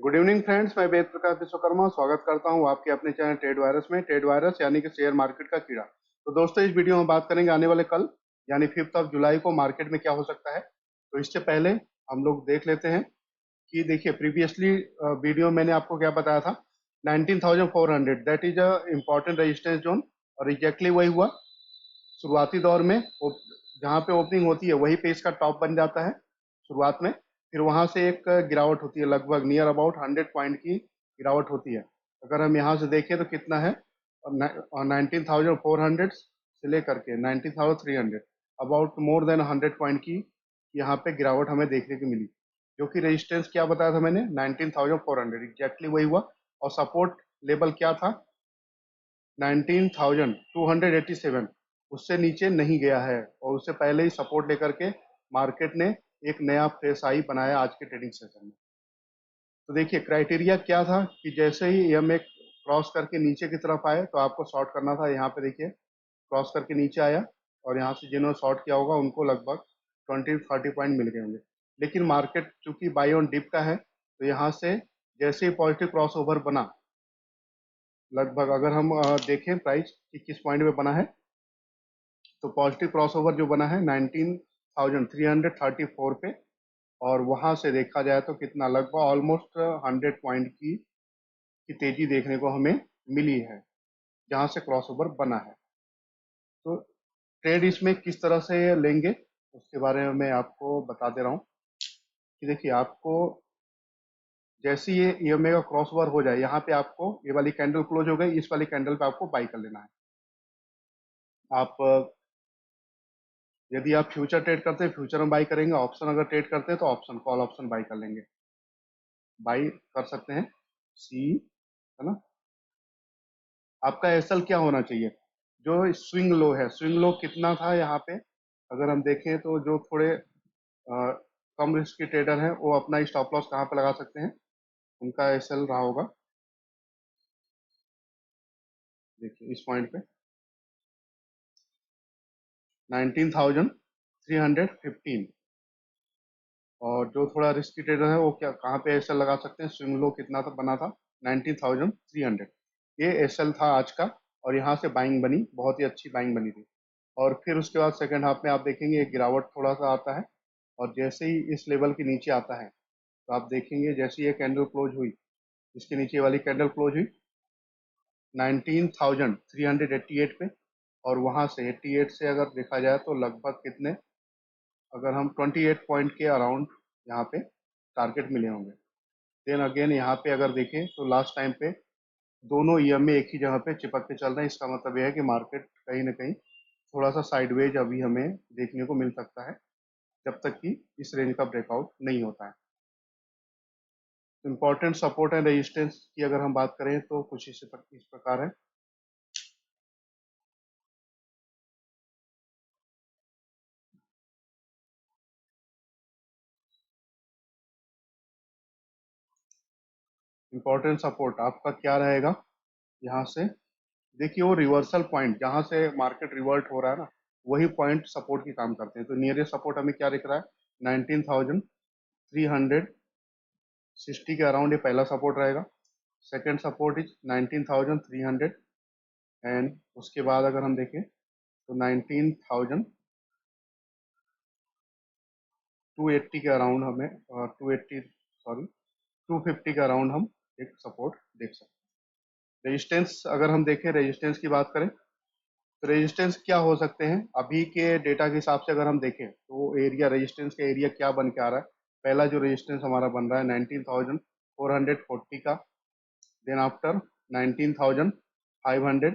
Good evening friends, मैं वेद प्रकाश विश्वकर्मा स्वागत करता हूं आपके अपने चैनल ट्रेड वायरस में। ट्रेड वायरस यानी कि शेयर मार्केट का कीड़ा। तो दोस्तों, इस वीडियो में बात करेंगे आने वाले कल यानी 5 जुलाई को मार्केट में क्या हो सकता है। तो इससे पहले हम लोग देख लेते हैं कि देखिए, प्रीवियसली वीडियो मैंने आपको क्या बताया था। 19,400 that is a important resistance zone, और एग्जैक्टली वही हुआ। शुरुआती दौर में जहाँ पे ओपनिंग होती है वहीं पे इसका टॉप बन जाता है शुरुआत में। फिर वहां से एक गिरावट होती है, लगभग नियर अबाउट 100 पॉइंट की गिरावट होती है। अगर हम यहाँ से देखें तो कितना है, 19,400 से लेकर के 19,300, अबाउट मोर देन 100 पॉइंट की यहाँ पे गिरावट हमें देखने को मिली। जो कि रेजिस्टेंस क्या बताया था मैंने, 19,400 एग्जैक्टली वही हुआ। और सपोर्ट लेवल क्या था, 19,287। उससे नीचे नहीं गया है, और उससे पहले ही सपोर्ट लेकर के मार्केट ने एक नया फ्रेश हाई बनाया आज के ट्रेडिंग सेशन में। तो देखिए, क्राइटेरिया क्या था कि जैसे ही हम एक क्रॉस करके नीचे की तरफ आए तो आपको शॉर्ट करना था। यहाँ पे देखिए, क्रॉस करके नीचे आया, और यहाँ से जिन्होंने शॉर्ट किया होगा उनको लगभग 20-30 पॉइंट मिल गए होंगे। लेकिन मार्केट चूंकि बाई ऑन डिप का है, तो यहाँ से जैसे ही पॉजिटिव क्रॉस ओवर बना, लगभग अगर हम देखें प्राइस कि किस पॉइंट में बना है, तो पॉजिटिव क्रॉसओवर जो बना है 19,334 पे। और वहां से देखा जाए तो कितना, लगभग ऑलमोस्ट 100 पॉइंट की तेजी देखने को हमें मिली है जहां से क्रॉसओवर बना है। तो ट्रेड इसमें किस तरह से लेंगे उसके बारे में मैं आपको बता दे रहा हूँ कि देखिए, आपको जैसे ये ईएमए का क्रॉस ओवर हो जाए, यहाँ पे आपको ये वाली कैंडल क्लोज हो गई, इस वाली कैंडल पे आपको बाई कर लेना है। आप यदि आप फ्यूचर ट्रेड करते हैं फ्यूचर में बाई करेंगे, ऑप्शन अगर ट्रेड करते हैं तो ऑप्शन कॉल ऑप्शन बाई कर लेंगे, बाई कर सकते हैं। सी, है ना। आपका एसएल क्या होना चाहिए, जो स्विंग लो है, स्विंग लो कितना था यहाँ पे। अगर हम देखें तो जो थोड़े कम रिस्क के ट्रेडर हैं वो अपना स्टॉप लॉस कहाँ पे लगा सकते हैं, उनका एसएल रहा होगा, देखिए इस पॉइंट पे 19,315। और जो थोड़ा रिस्की ट्रेडर है वो क्या कहाँ पे एसएल लगा सकते हैं, स्विंग लो कितना था, बना था 19,300। ये एसएल था आज का, और यहाँ से बाइंग बनी, बहुत ही अच्छी बाइंग बनी थी। और फिर उसके बाद सेकंड हाफ में आप देखेंगे एक गिरावट थोड़ा सा आता है, और जैसे ही इस लेवल के नीचे आता है तो आप देखेंगे जैसे ही ये कैंडल क्लोज हुई, इसके नीचे वाली कैंडल क्लोज हुई 19,388 पे। और वहां से 88 से अगर देखा जाए तो लगभग कितने, अगर हम 28 पॉइंट के अराउंड यहाँ पे टारगेट मिले होंगे। देन अगेन यहाँ पे अगर देखें तो लास्ट टाइम पे दोनों ईएमए एक ही जगह पे चिपक के चल रहे हैं। इसका मतलब यह है कि मार्केट कहीं ना कहीं थोड़ा सा साइडवेज अभी हमें देखने को मिल सकता है, जब तक कि इस रेंज का ब्रेकआउट नहीं होता है। इंपॉर्टेंट सपोर्ट एंड रेजिस्टेंस की अगर हम बात करें तो कुछ इस प्रकार है। इंपॉर्टेंट सपोर्ट आपका क्या रहेगा, यहाँ से देखिए वो रिवर्सल पॉइंट जहाँ से मार्केट रिवर्ट हो रहा है ना, वही पॉइंट सपोर्ट की काम करते हैं। तो नियरेस्ट सपोर्ट हमें क्या दिख रहा है, 19,360 के अराउंड ये पहला सपोर्ट रहेगा। Second support is 19,300। एंड उसके बाद अगर हम देखें तो 19,280 के अराउंड हमें 280 सॉरी 250 के अराउंड हम एक सपोर्ट देख सकते हैं। रेजिस्टेंस अगर हम देखें, रेजिस्टेंस की बात करें तो रेजिस्टेंस क्या हो सकते हैं अभी के डेटा के हिसाब से। अगर हम देखें तो एरिया, रेजिस्टेंस का एरिया क्या बन के आ रहा है। पहला जो रेजिस्टेंस हमारा बन रहा है 19,440 का, देन आफ्टर 19,500,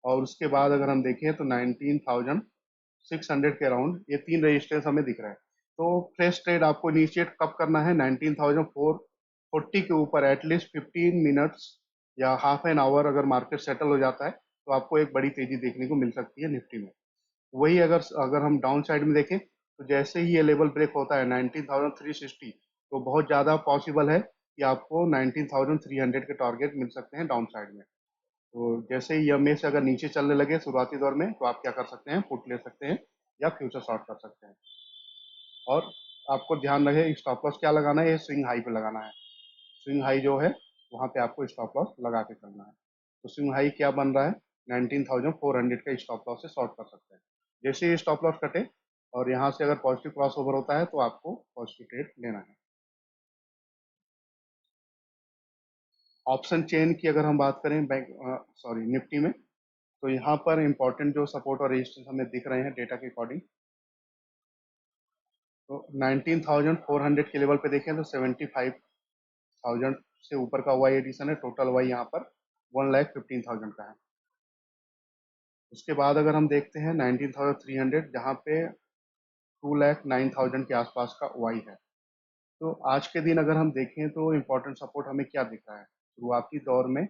और उसके बाद अगर हम देखें तो 19,600 के अराउंड ये तीन रेजिस्टेंस हमें दिख रहा है। तो फ्रेश ट्रेड आपको इनिशिएट कब करना है, 19,440 के ऊपर एटलीस्ट 15 मिनट्स या हाफ एन आवर अगर मार्केट सेटल हो जाता है तो आपको एक बड़ी तेजी देखने को मिल सकती है निफ्टी में। वही अगर अगर हम डाउन साइड में देखें तो जैसे ही ये लेवल ब्रेक होता है 19,360, तो बहुत ज़्यादा पॉसिबल है कि आपको 19,300 के टारगेट मिल सकते हैं डाउन साइड में। तो जैसे ही ईएमए से अगर नीचे चलने लगे शुरुआती दौर में, तो आप क्या कर सकते हैं, पुट ले सकते हैं या फ्यूचर शॉर्ट कर सकते हैं। और आपको ध्यान रहे स्टॉप लॉस क्या लगाना है, ये स्विंग हाई पे लगाना है। स्विंग हाई जो है वहाँ पे आपको स्टॉप लॉस लगा के चलना है। तो स्विंग हाई क्या बन रहा है, 19,400 का स्टॉप लॉस से शॉर्ट कर सकते हैं। जैसे ये स्टॉप लॉस कटे और यहाँ से अगर पॉजिटिव क्रॉस ओवर होता है तो आपको पॉजिटिव ट्रेड लेना है। ऑप्शन चेन की अगर हम बात करें बैंक निफ्टी में, तो यहाँ पर इंपॉर्टेंट जो सपोर्ट और रेजिस्टेंस हमें दिख रहे हैं डेटा के अकॉर्डिंग, तो 19,400 के लेवल पे देखें तो 75,000 से ऊपर का वाई एडिशन है। टोटल वाई यहाँ पर 1,15,000 का है। उसके बाद अगर हम देखते हैं 19,300, जहाँ पे 2,09,000 के आसपास का वाई है। तो आज के दिन अगर हम देखें तो इम्पोर्टेंट सपोर्ट हमें क्या दिख रहा है, शुरुआती दौर में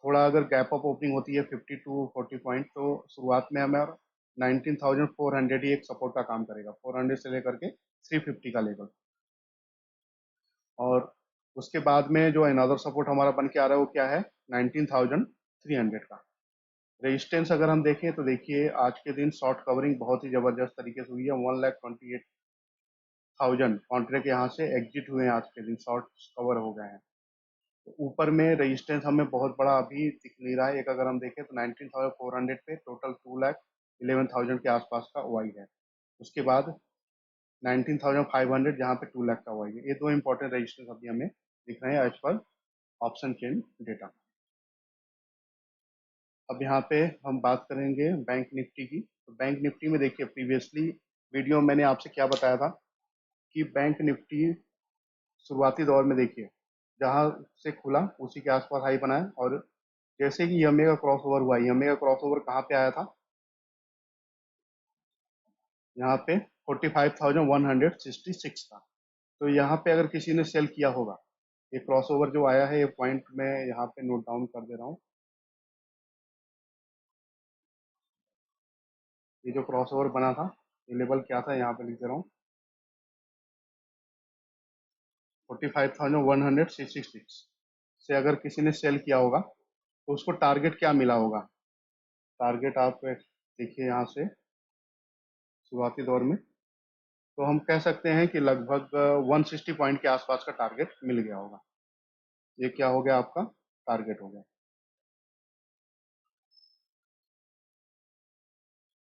थोड़ा अगर गैप अप ओपनिंग होती है 50 टू 40 पॉइंट, तो शुरुआत में हमें 19,400 ही एक सपोर्ट का काम करेगा, 400 से लेकर के 350 का लेवल। और उसके बाद में जो अनदर सपोर्ट हमारा बन के आ रहा है वो क्या है, 19,300 का। रेजिस्टेंस अगर हम देखें तो देखिए आज के दिन शॉर्ट कवरिंग बहुत ही जबरदस्त तरीके से हुई है। 1,28,000 कॉन्ट्रैक्ट यहाँ से एग्जिट हुए हैं, आज के दिन शॉर्ट कवर हो गए हैं। तो ऊपर में रेजिस्टेंस हमें बहुत बड़ा अभी दिख नहीं रहा है। एक अगर हम देखें तो 19,400 पे टोटल 2,11,000 के आसपास का वाई है। उसके बाद 19,500 जहाँ पे 2 लाख का वाई है। ये दो इंपॉर्टेंट रेजिस्टेंस अभी हमें दिख रहे हैं as per option chain data. अब यहाँ पे हम बात करेंगे बैंक निफ्टी की। तो बैंक निफ्टी में देखिए प्रीवियसली वीडियो में मैंने आपसे क्या बताया था कि बैंक निफ्टी शुरुआती दौर में देखिए जहाँ से खुला उसी के आसपास हाई बनाया, और जैसे कि यमे का क्रॉस ओवर हुआ, यमे का क्रॉस ओवर कहाँ पे आया था, यहाँ पे 45,166 था। तो यहाँ पे अगर किसी ने सेल किया होगा, ये क्रॉस ओवर जो आया है, ये पॉइंट मैं यहाँ पे नोट डाउन कर दे रहा हूँ। ये जो क्रॉस ओवर बना था, ये लेवल क्या था, यहाँ पे लिख दे रहा हूँ, 45,166 से अगर किसी ने सेल किया होगा तो उसको टारगेट क्या मिला होगा। टारगेट आप देखिए यहाँ से शुरुआती दौर में, तो हम कह सकते हैं कि लगभग 160 पॉइंट के आसपास का टारगेट मिल गया होगा। ये क्या हो गया, आपका टारगेट हो गया।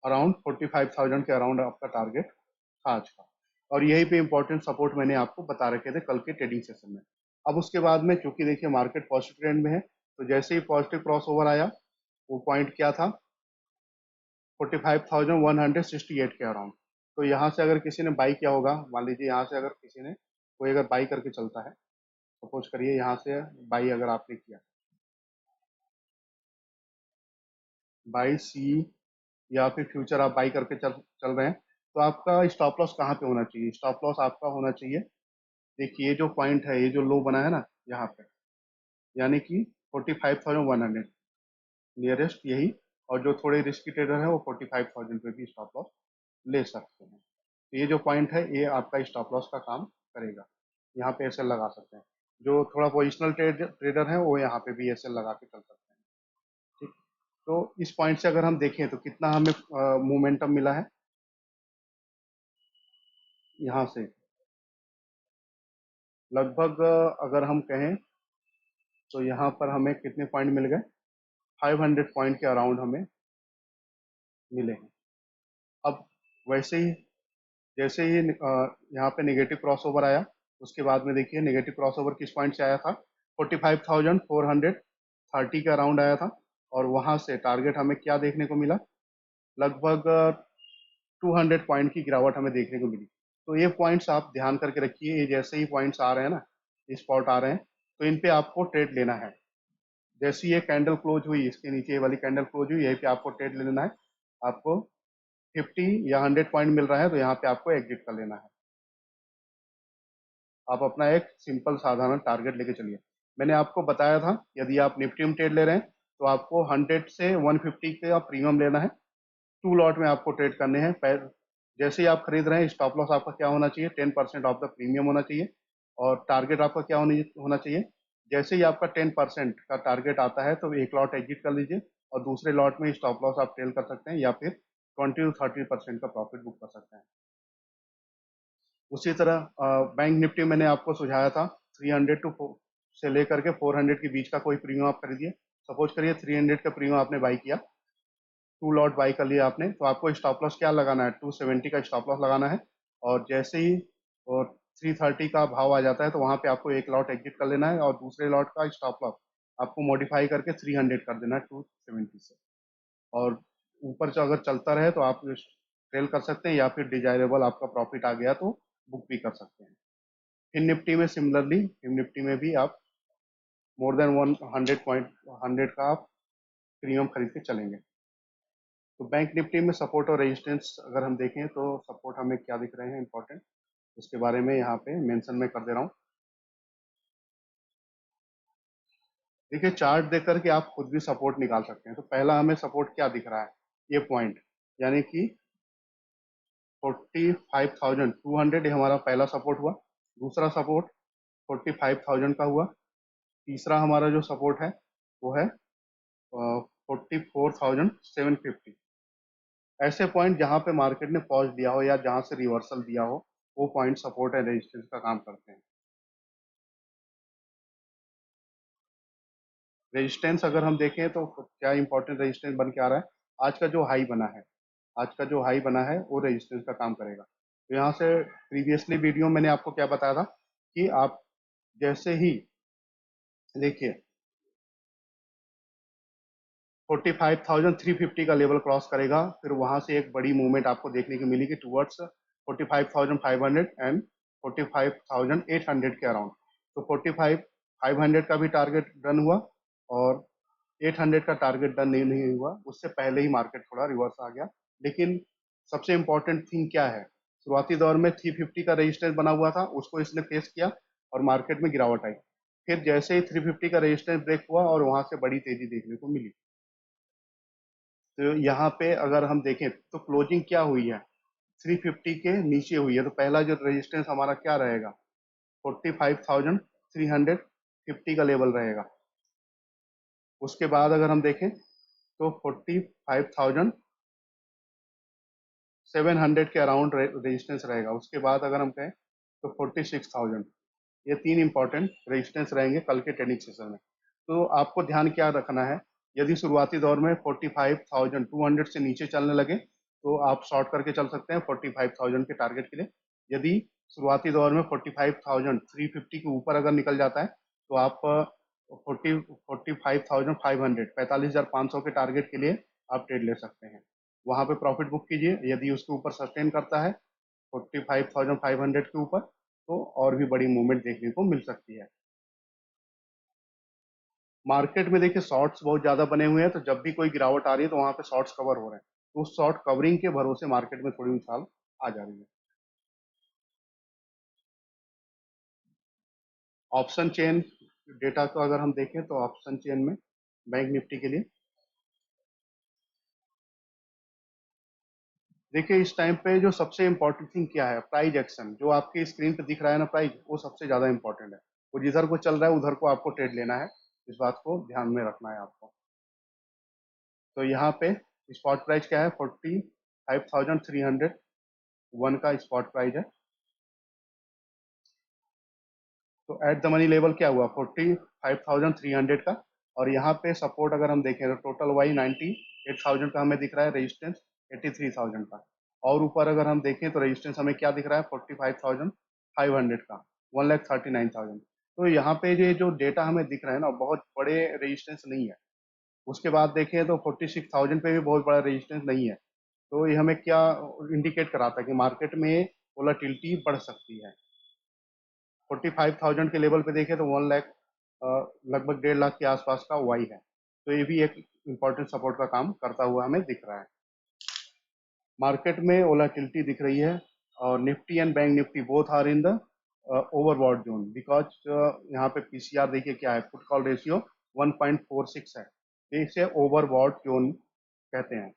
अराउंड 45,000 के अराउंड आपका टारगेट था आज का। और यही पे इंपॉर्टेंट सपोर्ट मैंने आपको बता रखे थे कल के ट्रेडिंग सेशन में। अब उसके बाद में चूंकि देखिए मार्केट पॉजिटिव ट्रेंड में है, तो जैसे ही पॉजिटिव क्रॉस ओवर आया, वो पॉइंट क्या था, 45,168 के अराउंड। तो यहाँ से अगर किसी ने बाई किया होगा, मान लीजिए यहाँ से अगर किसी ने कोई अगर बाई करके चलता है, सपोज करिए यहाँ से बाई अगर आपने किया, बाई सी या फिर फ्यूचर आप बाई करके चल चल रहे हैं, तो आपका स्टॉप लॉस कहाँ पे होना चाहिए, स्टॉप लॉस आपका होना चाहिए, देखिए ये जो पॉइंट है, ये जो लो बना है ना यहाँ पे, यानी कि 45,100 नियरेस्ट यही। और जो थोड़े रिस्की ट्रेडर है वो 45,000 पे भी स्टॉप लॉस ले सकते हैं। तो ये जो पॉइंट है ये आपका स्टॉप लॉस का काम करेगा, यहाँ पे एसएल लगा सकते हैं। जो थोड़ा पोजिशनल ट्रेडर है वो यहाँ पे भी एसएल लगा के चल सकते हैं। ठीक, तो इस पॉइंट से अगर हम देखें तो कितना हमें मोमेंटम मिला है, यहाँ से लगभग अगर हम कहें तो यहाँ पर हमें कितने पॉइंट मिल गए, 500 पॉइंट के अराउंड हमें मिले हैं। अब वैसे ही जैसे ही यहाँ पे नेगेटिव क्रॉस ओवर आया, उसके बाद में देखिए नेगेटिव क्रॉस ओवर किस पॉइंट से आया था, 45,430 के अराउंड आया था। और वहाँ से टारगेट हमें क्या देखने को मिला, लगभग 200 पॉइंट की गिरावट हमें देखने को मिली। तो ये पॉइंट्स आप ध्यान करके रखिए, ये जैसे ही पॉइंट्स आ रहे हैं ना, स्पॉट आ रहे हैं, तो इन पे आपको ट्रेड लेना है। जैसी ये कैंडल क्लोज हुई, इसके नीचे ये वाली कैंडल क्लोज हुई, यहीं पे आपको ट्रेड ले लेना है। आपको 50 या 100 पॉइंट मिल रहा है तो यहाँ पे आपको एग्जिट कर लेना है। आप अपना एक सिंपल साधारण टारगेट लेके चलिए। मैंने आपको बताया था यदि आप निफ्टी में ट्रेड ले रहे हैं तो आपको 100 से 150 का प्रीमियम लेना है। टू लॉट में आपको ट्रेड करने हैं। जैसे ही आप खरीद रहे हैं, स्टॉप लॉस आपका क्या होना चाहिए, 10% ऑफ द प्रीमियम होना चाहिए। और टारगेट आपका क्या होना चाहिए, जैसे ही आपका 10% का टारगेट आता है तो एक लॉट एग्जिट कर लीजिए, और दूसरे लॉट में स्टॉप लॉस आप ट्रेल कर सकते हैं, या फिर 20 to 30% का प्रॉफिट बुक कर सकते हैं। उसी तरह बैंक निफ्टी मैंने आपको सुझाया था 300 से लेकर के 400 के बीच का कोई प्रीमियम आप खरीदिए। सपोज करिए 300 का प्रीमियम आपने बाई किया, 2 लॉट बाई कर लिया आपने, तो आपको स्टॉप लॉस क्या लगाना है, 270 का स्टॉप लॉस लगाना है। और जैसे ही और 330 का भाव आ जाता है तो वहां पे आपको 1 लॉट एग्जिट कर लेना है और दूसरे लॉट का स्टॉप लॉस आपको मॉडिफाई करके 300 कर देना है 270 से। और ऊपर से अगर चलता रहे तो आप सेल कर सकते हैं, या फिर डिजायरेबल आपका प्रॉफिट आ गया तो बुक भी कर सकते हैं। फिन निफ्टी में सिमिलरली, फिन निफ्टी में भी आप मोर देन 100 का आप प्रीमियम खरीद के चलेंगे। तो बैंक निफ्टी में सपोर्ट और रेजिस्टेंस अगर हम देखें तो सपोर्ट हमें क्या दिख रहे हैं इंपॉर्टेंट, उसके बारे में यहाँ पे मेंशन में कर दे रहा हूँ। देखिए चार्ट देख करके आप खुद भी सपोर्ट निकाल सकते हैं। तो पहला हमें सपोर्ट क्या दिख रहा है, ये पॉइंट, यानी कि 45,200 ये हमारा पहला सपोर्ट हुआ। दूसरा सपोर्ट 45,000 का हुआ। तीसरा हमारा जो सपोर्ट है वो है 44,750। ऐसे पॉइंट जहां पे मार्केट ने पॉज दिया हो या जहां से रिवर्सल दिया हो, वो पॉइंट सपोर्ट एंड रेजिस्टेंस का काम करते हैं। रेजिस्टेंस अगर हम देखें तो क्या इंपॉर्टेंट रेजिस्टेंस बन के आ रहा है, आज का जो हाई बना है, आज का जो हाई बना है वो रेजिस्टेंस का काम करेगा। तो यहाँ से प्रीवियसली वीडियो मैंने आपको क्या बताया था कि आप जैसे ही देखिए 45,350 का लेवल क्रॉस करेगा, फिर वहां से एक बड़ी मूवमेंट आपको देखने को मिलेगी टुवर्ड्स 45,500 एंड 45,800 के अराउंड। तो 45,500 का भी टारगेट डन हुआ और 800 का टारगेट डन नहीं हुआ, उससे पहले ही मार्केट थोड़ा रिवर्स आ गया। लेकिन सबसे इंपॉर्टेंट थिंग क्या है, शुरुआती दौर में 350 का रेजिस्टेंस बना हुआ था, उसको इसने फेस किया और मार्केट में गिरावट आई। फिर जैसे ही 350 का रेजिस्टेंस ब्रेक हुआ और वहां से बड़ी तेजी देखने को मिली। तो यहाँ पे अगर हम देखें तो क्लोजिंग क्या हुई है, 350 के नीचे हुई है। तो पहला जो रेजिस्टेंस हमारा क्या रहेगा, 45,350 का लेवल रहेगा। उसके बाद अगर हम देखें तो 45,700 के अराउंड रेजिस्टेंस रहेगा। उसके बाद अगर हम कहें तो 46,000। ये तीन इंपॉर्टेंट रेजिस्टेंस रहेंगे कल के ट्रेडिंग सेशन में। तो आपको ध्यान क्या रखना है, यदि शुरुआती दौर में 45,200 से नीचे चलने लगे तो आप शॉर्ट करके चल सकते हैं 45,000 के टारगेट के लिए। यदि शुरुआती दौर में 45,350 के ऊपर अगर निकल जाता है तो आप 45,500 45,500 के टारगेट के लिए आप ट्रेड ले सकते हैं। वहां पे प्रॉफिट बुक कीजिए। यदि उसके ऊपर सस्टेन करता है 45,500 के ऊपर तो और भी बड़ी मूवमेंट देखने को मिल सकती है। मार्केट में देखिए शॉर्ट्स बहुत ज्यादा बने हुए हैं, तो जब भी कोई गिरावट आ रही है तो वहां पे शॉर्ट्स कवर हो रहे हैं, तो उस शॉर्ट कवरिंग के भरोसे मार्केट में थोड़ी उछाल आ जा रही है। ऑप्शन चेन डेटा को अगर हम देखें तो ऑप्शन चेन में बैंक निफ्टी के लिए देखिए इस टाइम पे जो सबसे इंपॉर्टेंट थिंग क्या है, प्राइस एक्शन। जो आपकी स्क्रीन पे दिख रहा है ना प्राइस, वो सबसे ज्यादा इंपॉर्टेंट है। वो जिधर को चल रहा है उधर को आपको ट्रेड लेना है, इस बात को ध्यान में रखना है आपको। तो यहाँ पे स्पॉट प्राइस क्या है, 45,301 का स्पॉट प्राइस है। तो एट द मनी लेवल क्या हुआ, 45,300 का। और यहाँ पे सपोर्ट अगर हम देखें तो टोटल वाई 98,000 का हमें दिख रहा है, रेजिस्टेंस 83,000 का। और ऊपर अगर हम देखें तो रेजिस्टेंस हमें क्या दिख रहा है, 45,500 का, 1,39,000। तो यहाँ पे जो डेटा हमें दिख रहा है ना, बहुत बड़े रेजिस्टेंस नहीं है। उसके बाद देखें तो 46,000 पे भी बहुत बड़ा रेजिस्टेंस नहीं है। तो ये हमें क्या इंडिकेट कराता है कि मार्केट में वोलाटिलिटी बढ़ सकती है। 45,000 के लेवल पे देखें तो 1 लाख लगभग 1.5 लाख के आसपास का वाई है। तो ये भी एक इम्पोर्टेंट सपोर्ट का काम करता हुआ हमें दिख रहा है। मार्केट में वोलाटिलिटी दिख रही है और Nifty and bank Nifty both are in the overbought zone, because यहाँ पे पीसीआर देखिए क्या है, पुट कॉल रेशियो 1.46 है। तो इसे ओवरबॉट जोन कहते हैं।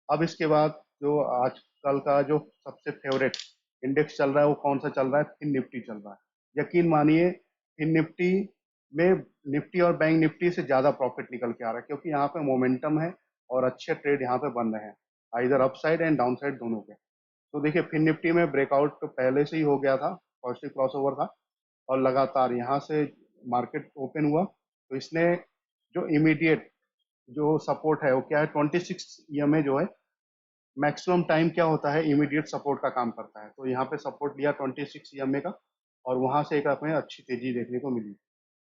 अब इसके बाद जो आजकल का जो सबसे फेवरेट इंडेक्स चल रहा है वो कौन सा चल रहा है, फिन निफ्टी चल रहा है। यकीन मानिए फिन निफ्टी में निफ्टी और बैंक निफ्टी से ज्यादा प्रॉफिट निकल के आ रहा है, क्योंकि यहाँ पे मोमेंटम है और अच्छे ट्रेड यहाँ पे बन रहे हैं, इधर अपसाइड एंड डाउन साइड दोनों के। तो देखिए फिन निफ्टी में ब्रेकआउट तो पहले से ही हो गया था, पॉजिटिव क्रॉसओवर था। और लगातार यहाँ से मार्केट ओपन हुआ तो इसने जो इमीडिएट जो सपोर्ट है वो क्या है, 26 EMA जो है मैक्सिमम टाइम क्या होता है इमीडिएट सपोर्ट का काम करता है। तो यहाँ पे सपोर्ट लिया 26 EMA का और वहां से एक हमें अच्छी तेजी देखने को मिली।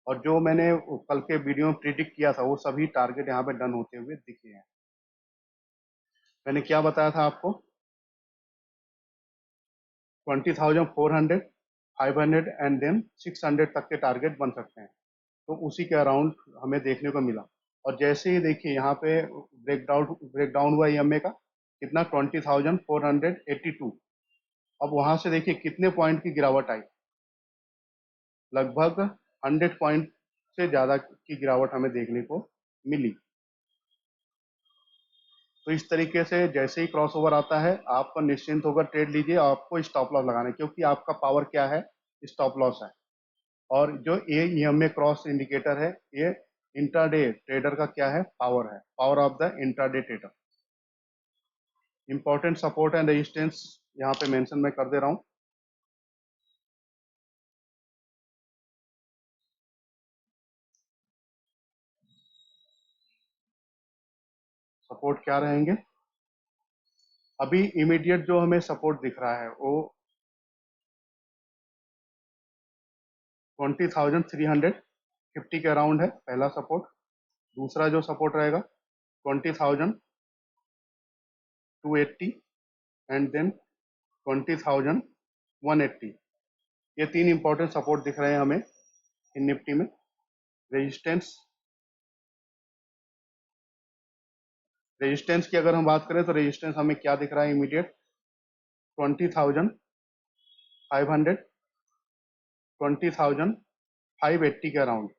और जो मैंने कल के वीडियो में प्रिडिक्ट किया था वो सभी टारगेट यहाँ पे डन होते हुए दिखे हैं। मैंने क्या बताया था आपको, 20,400, 500 एंड देन 600 तक के टारगेट बन सकते हैं। तो उसी के अराउंड हमें देखने को मिला। और जैसे ही देखिए यहाँ पे ब्रेकडाउन हुआ EMA का कितना, 20,482। अब वहां से देखिए कितने पॉइंट की गिरावट आई, लगभग 100 पॉइंट से ज्यादा की गिरावट हमें देखने को मिली। तो इस तरीके से जैसे ही क्रॉस ओवर आता है आप निश्चिंत होकर ट्रेड लीजिए। आपको स्टॉप लॉस लगाना है क्योंकि आपका पावर क्या है, स्टॉप लॉस है। और जो ये EMA क्रॉस इंडिकेटर है ये इंट्राडे ट्रेडर का क्या है, पावर है, power of the intraday trader. Important support and resistance यहाँ पे मेंशन मैं कर दे रहा हूँ। सपोर्ट क्या रहेंगे, अभी इमीडिएट जो हमें सपोर्ट दिख रहा है वो 20,350 के अराउंड है, पहला सपोर्ट। दूसरा जो सपोर्ट रहेगा 20,280 एंड देन 20,180। ये तीन इंपॉर्टेंट सपोर्ट दिख रहे हैं हमें इन निफ्टी में। रेजिस्टेंस, रेजिस्टेंस की अगर हम बात करें तो रेजिस्टेंस हमें क्या दिख रहा है इमीडिएट, 20,500, 20,580 के अराउंड।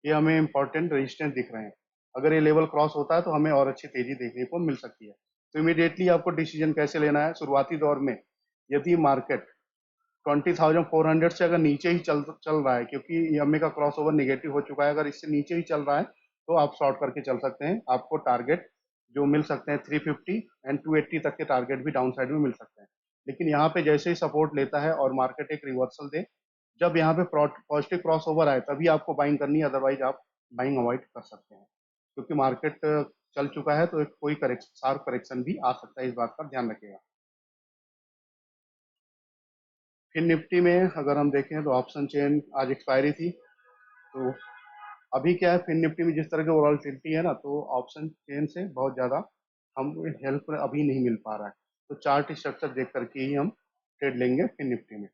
ये हमें इंपॉर्टेंट रेजिस्टेंस दिख रहे हैं। अगर ये लेवल क्रॉस होता है तो हमें और अच्छी तेजी देखने को मिल सकती है। तो इमीडिएटली आपको डिसीजन कैसे लेना है, शुरुआती दौर में यदि मार्केट 20,400 से अगर नीचे ही चल रहा है, क्योंकि EMA का क्रॉस ओवर निगेटिव हो चुका है, अगर इससे नीचे ही चल रहा है तो आप शॉर्ट करके चल सकते हैं। आपको टारगेट जो मिल सकते हैं 350 एंड 280 तक के टारगेट भी डाउन साइड में मिल सकते हैं। लेकिन यहाँ पे जैसे ही सपोर्ट लेता है और मार्केट एक रिवर्सल दे, जब यहाँ पे पॉजिटिव क्रॉस ओवर आए तभी आपको बाइंग करनी है, अदरवाइज आप बाइंग अवॉइड कर सकते हैं। क्योंकि मार्केट चल चुका है तो एक कोई करेक्शन, शार्प करेक्शन भी आ सकता है, इस बात का ध्यान रखिएगा। फिर निफ्टी में अगर हम देखें तो ऑप्शन चेन आज एक्सपायरी थी। तो अभी क्या है, फिर निफ्टी में जिस तरह की वॉलेटिलिटी है ना, तो ऑप्शन चेन से बहुत ज़्यादा हम हेल्प अभी नहीं मिल पा रहा है। तो चार्ट स्ट्रक्चर देख करके ही हम ट्रेड लेंगे फिर निफ्टी में।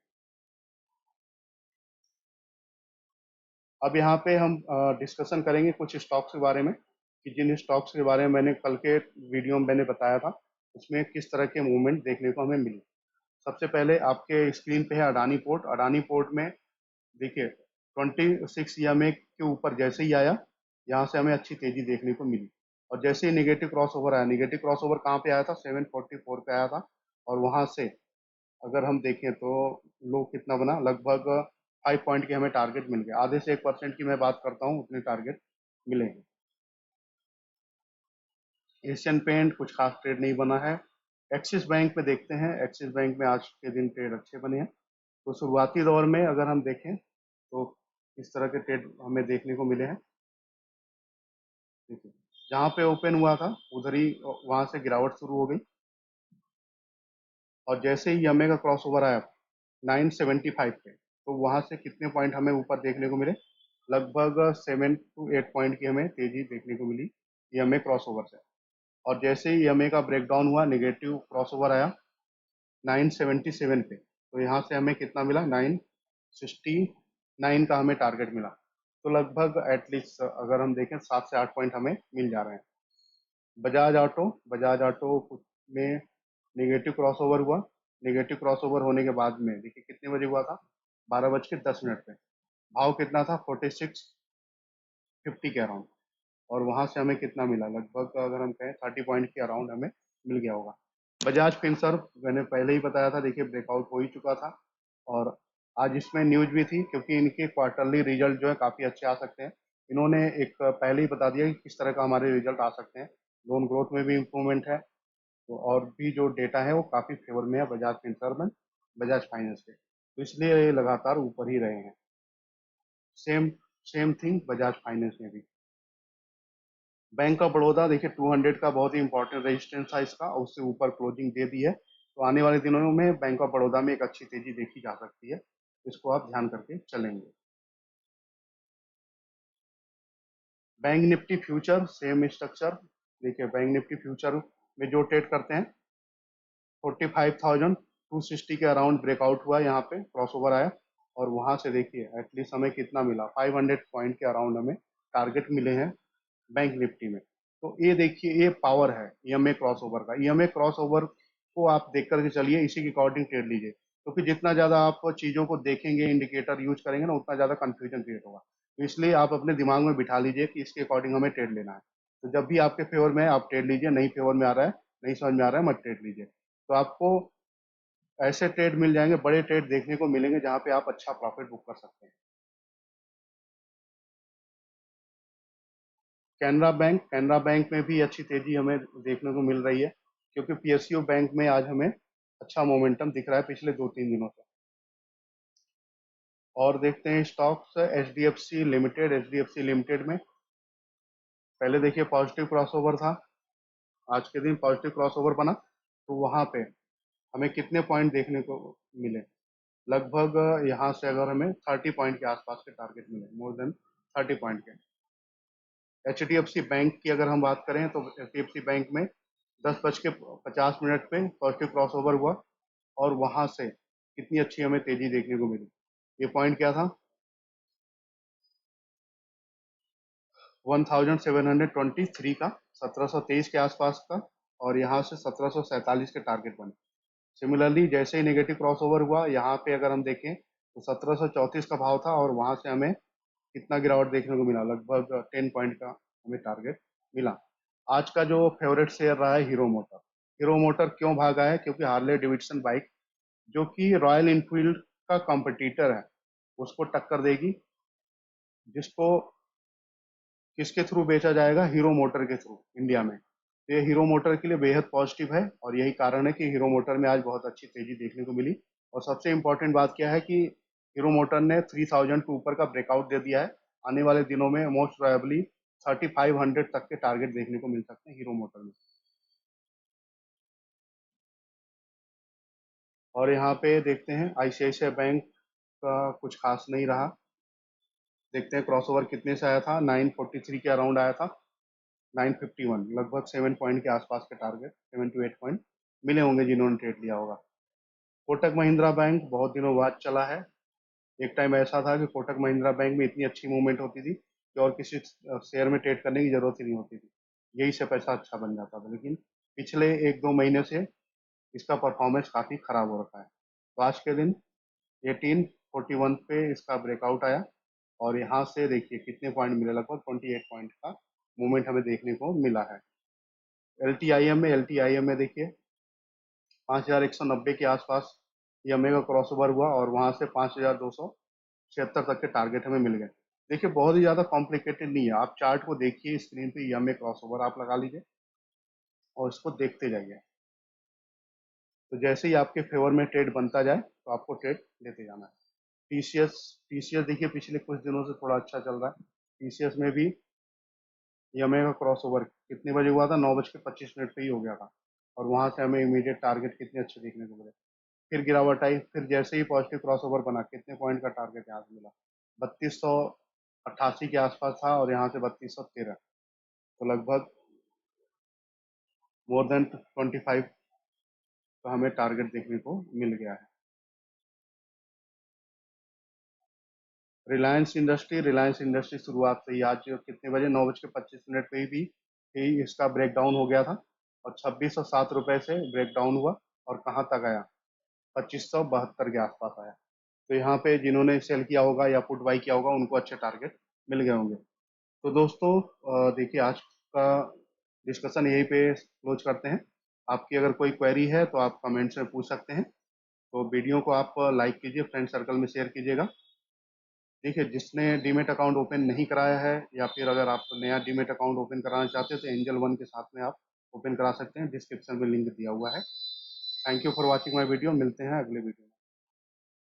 अब यहाँ पे हम डिस्कशन करेंगे कुछ स्टॉक्स के बारे में कि जिन स्टॉक्स के बारे में मैंने कल के वीडियो में मैंने बताया था उसमें किस तरह के मूवमेंट देखने को हमें मिली। सबसे पहले आपके स्क्रीन पे है अडानी पोर्ट। अडानी पोर्ट में देखिए 26 EMA के ऊपर जैसे ही आया, यहाँ से हमें अच्छी तेजी देखने को मिली। और जैसे ही निगेटिव क्रॉस ओवर आया, निगेटिव क्रॉस ओवर कहाँ पे आया था, 744 पे आया था। और वहां से अगर हम देखें तो लो कितना बना, लगभग 5 पॉइंट के हमें टारगेट मिल गए। आधे से 1% की मैं बात करता हूँ, उतने टारगेट मिलेंगे। एशियन पेंट कुछ खास ट्रेड नहीं बना है। एक्सिस बैंक में देखते हैं, एक्सिस बैंक में आज के दिन ट्रेड अच्छे बने हैं। तो शुरुआती दौर में अगर हम देखें तो इस तरह के ट्रेड हमें देखने को मिले हैं। देखिए जहाँ पे ओपन हुआ था उधर ही वहां से गिरावट शुरू हो गई। और जैसे ही EMA का क्रॉस ओवर आया 975 पे, तो वहां से कितने पॉइंट हमें ऊपर देखने को मिले, लगभग 7 to 8 पॉइंट की हमें तेजी देखने को मिली EMA क्रॉस ओवर से। और जैसे ही EMA का ब्रेकडाउन हुआ, निगेटिव क्रॉस ओवर आया 977 पे, तो यहाँ से हमें कितना मिला, 969 का हमें टारगेट मिला। तो लगभग एटलीस्ट अगर हम देखें 7 से 8 पॉइंट हमें मिल जा रहे हैं। बजाज ऑटो में नेगेटिव क्रॉस ओवर हुआ। नेगेटिव क्रॉस ओवर होने के बाद में देखिए कितने बजे हुआ था, 12:10 पे। भाव कितना था, 4650 के अराउंड। और वहां से हमें कितना मिला, लगभग अगर हम कहें 30 पॉइंट के अराउंड हमें मिल गया होगा। बजाज फिनसर्व मैंने पहले ही बताया था, देखिए ब्रेकआउट हो ही चुका था। और आज इसमें न्यूज भी थी क्योंकि इनके क्वार्टरली रिजल्ट जो है काफ़ी अच्छे आ सकते हैं। इन्होंने एक पहले ही बता दिया कि किस तरह का हमारे रिजल्ट आ सकते हैं। लोन ग्रोथ में भी इम्प्रूवमेंट है, तो और भी जो डेटा है वो काफ़ी फेवर में है बजाज फिनसर्व में, बजाज फाइनेंस के। तो इसलिए ये लगातार ऊपर ही रहे हैं। Same same thing Bajaj finance में भी। बैंक ऑफ बड़ौदा देखिए 200 का बहुत ही इंपॉर्टेंट रेजिस्टेंस था इसका, और उससे ऊपर क्लोजिंग दे दी है, तो आने वाले दिनों में बैंक ऑफ बड़ौदा में एक अच्छी तेजी देखी जा सकती है, इसको आप ध्यान करके चलेंगे। Bank Nifty future same structure. देखिए बैंक निफ्टी फ्यूचर में जो ट्रेड करते हैं 45,260 के अराउंड ब्रेकआउट हुआ, यहाँ पे क्रॉसओवर आया, और वहां से देखिए एटलीस्ट हमें कितना मिला, 500 पॉइंट के अराउंड हमें टारगेट मिले हैं बैंक निफ्टी में। तो ये देखिए ये पावर है ईएमए क्रॉसओवर का। ईएमए क्रॉसओवर को आप देख करके चलिए, इसी के अकॉर्डिंग ट्रेड लीजिए, क्योंकि जितना ज्यादा आप चीजों को देखेंगे, इंडिकेटर यूज करेंगे ना, उतना ज्यादा कंफ्यूजन क्रिएट होगा। तो इसलिए आप अपने दिमाग में बिठा लीजिए कि इसके अकॉर्डिंग हमें ट्रेड लेना है। तो जब भी आपके फेवर में है आप ट्रेड लीजिए, नहीं फेवर में आ रहा है, नहीं समझ में आ रहा है, मत ट्रेड लीजिए। तो आपको ऐसे ट्रेड मिल जाएंगे, बड़े ट्रेड देखने को मिलेंगे जहां पे आप अच्छा प्रॉफिट बुक कर सकते हैं। कैनरा बैंक में भी अच्छी तेजी हमें देखने को मिल रही है, क्योंकि पीएसयू बैंक में आज हमें अच्छा मोमेंटम दिख रहा है पिछले 2-3 दिनों से। और देखते हैं stocks, H D F C limited में पहले देखिए पॉजिटिव क्रॉसओवर था, आज के दिन पॉजिटिव क्रॉसओवर बना, तो वहां पे हमें कितने पॉइंट देखने को मिले, लगभग यहाँ से अगर हमें 30 पॉइंट के आसपास के टारगेट मिले, मोर देन 30 पॉइंट के। H D F C bank की अगर हम बात करें तो H D F C bank में 10:50 पे पॉजिटिव क्रॉसओवर हुआ, और वहां से कितनी अच्छी हमें तेजी देखने को मिली। ये पॉइंट क्या था, 1723 का, 1723 के आसपास का, और यहाँ से 1747 के टारगेट बने। सिमिलरली जैसे ही नेगेटिव क्रॉसओवर हुआ, यहाँ पे अगर हम देखें तो 1734 का भाव था, और वहां से हमें कितना गिरावट देखने को मिला, लगभग 10 पॉइंट का हमें टारगेट मिला। आज का जो फेवरेट शेयर रहा है हीरो मोटर। हीरो मोटर क्यों भागा है, क्योंकि हार्ले डेविडसन बाइक जो कि रॉयल इनफील्ड का कंपटीटर है, उसको टक्कर देगी, जिसको किसके थ्रू बेचा जाएगा, हीरो मोटर के थ्रू इंडिया में। तो ये हीरो मोटर के लिए बेहद पॉजिटिव है, और यही कारण है कि हीरो मोटर में आज बहुत अच्छी तेजी देखने को मिली। और सबसे इंपॉर्टेंट बात क्या है कि हीरो मोटर ने 3000 के ऊपर का ब्रेकआउट दे दिया है। आने वाले दिनों में मोस्ट प्रोबेबली 3500 तक के टारगेट देखने को मिल सकते हैं हीरो मोटर में। और यहाँ पे देखते हैं आईसीआईसीआई बैंक का कुछ खास नहीं रहा। देखते हैं क्रॉसओवर कितने से आया था, 943 के अराउंड आया था, 951, लगभग 7 पॉइंट के आसपास के टारगेट, 7 to 8 पॉइंट मिले होंगे जिन्होंने ट्रेड लिया होगा। कोटक महिंद्रा बैंक बहुत दिनों बाद चला है। एक टाइम ऐसा था कि कोटक महिंद्रा बैंक में इतनी अच्छी मूवमेंट होती थी कि और किसी शेयर में ट्रेड करने की जरूरत ही नहीं होती थी, यही से पैसा अच्छा बन जाता था। लेकिन पिछले 1-2 महीने से इसका परफॉर्मेंस काफी खराब हो रखा है। तो आज के दिन 1841 पे इसका ब्रेकआउट आया, और यहाँ से देखिए कितने पॉइंट मिले, लगभग 28 पॉइंट का मूवमेंट हमें देखने को मिला है। एल टी आई एम में देखिए 5190 के आसपास ये मेगा क्रॉसओवर हुआ, और वहां से 5276 तक के टारगेट हमें मिल गए। देखिए बहुत ही ज्यादा कॉम्प्लिकेटेड नहीं है, आप चार्ट को देखिए, स्क्रीन पे ये क्रॉसओवर आप लगा लीजिए और इसको देखते जाइए। तो जैसे ही आपके फेवर में ट्रेड बनता जाए तो आपको ट्रेड लेते जाना है। टीसीएस टीसीएस देखिए पिछले कुछ दिनों से थोड़ा अच्छा चल रहा है। टीसीएस में भी यमे का क्रॉस ओवर कितने बजे हुआ था, 9:25 पे ही हो गया था, और वहां से हमें इमीडिएट टारगेट कितने अच्छे देखने को मिले। फिर गिरावट आई, फिर जैसे ही पॉजिटिव क्रॉस ओवर बना, कितने पॉइंट का टारगेट यहाँ से मिला, 3288 के आसपास था, और यहाँ से 3213, तो लगभग मोर देन 25 का हमें टारगेट देखने को मिल गया है। रिलायंस इंडस्ट्री शुरुआत से ही आज कितने बजे, 9:25 पे ही इसका ब्रेक डाउन हो गया था, और 2607 रुपए से ब्रेक डाउन हुआ, और कहाँ तक आया, 2572 के आसपास आया। तो यहाँ पे जिन्होंने सेल किया होगा या पुट बाई किया होगा, उनको अच्छे टारगेट मिल गए होंगे। तो दोस्तों देखिए आज का डिस्कशन यहीं पे क्लोज करते हैं। आपकी अगर कोई क्वेरी है तो आप कमेंट्स में पूछ सकते हैं। तो वीडियो को आप लाइक कीजिए, फ्रेंड सर्कल में शेयर कीजिएगा। देखिए जिसने डीमेट अकाउंट ओपन नहीं कराया है, या फिर अगर आप नया डीमेट अकाउंट ओपन कराना चाहते हैं, तो एंजल वन के साथ में आप ओपन करा सकते हैं, डिस्क्रिप्शन में लिंक दिया हुआ है। Thank you for watching my video, मिलते हैं अगले वीडियो में।